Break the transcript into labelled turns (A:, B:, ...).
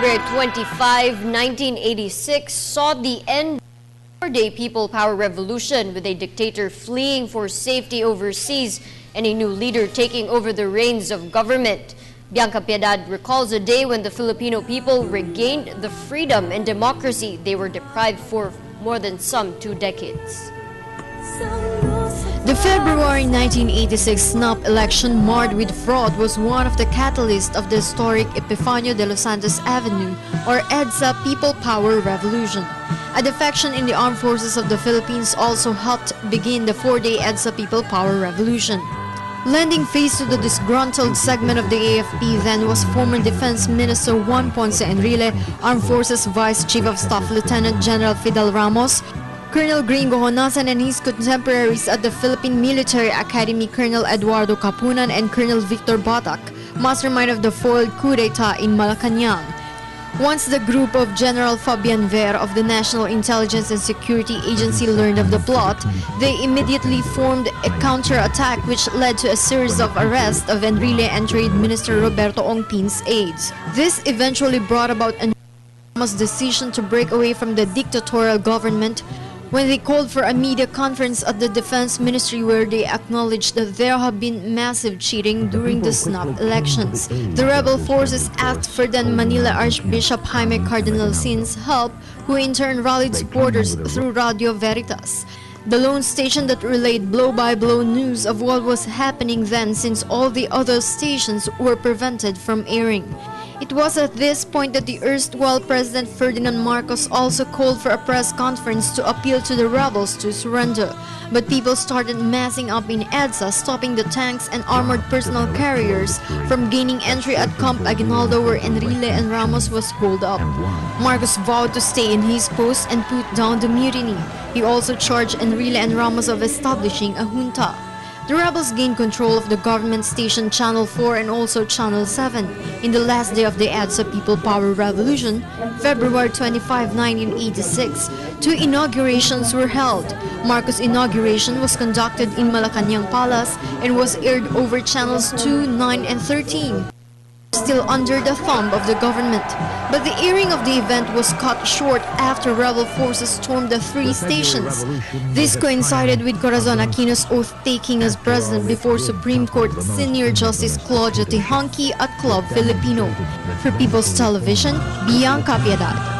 A: February 25, 1986 saw the end of the four-day People Power Revolution, with a dictator fleeing for safety overseas and a new leader taking over the reins of government. Bianca Piedad recalls a day when the Filipino people regained the freedom and democracy they were deprived for more than some 2 decades.
B: The February 1986 snap election marred with fraud was one of the catalysts of the historic Epifanio de los Santos Avenue, or EDSA, People Power Revolution. A defection in the armed forces of the Philippines also helped begin the 4-day EDSA People Power Revolution. Lending face to the disgruntled segment of the AFP then was former Defense Minister Juan Ponce Enrile, Armed Forces Vice Chief of Staff Lieutenant General Fidel Ramos, Colonel Gringo Honasan, and his contemporaries at the Philippine Military Academy, Colonel Eduardo Capunan and Colonel Victor Batak, mastermind of the foiled coup d'etat in Malacanang. Once the group of General Fabian Ver of the National Intelligence and Security Agency learned of the plot, they immediately formed a counterattack which led to a series of arrests of Enrile and Trade Minister Roberto Ongpin's aides. This eventually brought about Ramos' decision to break away from the dictatorial government, when they called for a media conference at the Defense Ministry where they acknowledged that there have been massive cheating during the snap elections. The rebel forces asked for then Manila Archbishop Jaime Cardinal Sin's help, who in turn rallied supporters through Radio Veritas, the lone station that relayed blow-by-blow news of what was happening then, since all the other stations were prevented from airing. It was at this point that the erstwhile President Ferdinand Marcos also called for a press conference to appeal to the rebels to surrender. But people started massing up in EDSA, stopping the tanks and armored personnel carriers from gaining entry at Camp Aguinaldo, where Enrile and Ramos was holed up. Marcos vowed to stay in his post and put down the mutiny. He also charged Enrile and Ramos of establishing a junta. The rebels gained control of the government station Channel 4 and also Channel 7. In the last day of the EDSA People Power Revolution, February 25, 1986, 2 inaugurations were held. Marcos' inauguration was conducted in Malacanang Palace and was aired over channels 2, 9, and 13. Still under the thumb of the government. But the airing of the event was cut short after rebel forces stormed the 3 stations. This coincided with Corazon Aquino's oath-taking as president before Supreme Court Senior Justice Claudia Tehanqui at Club Filipino. For People's Television, Bianca Piedad.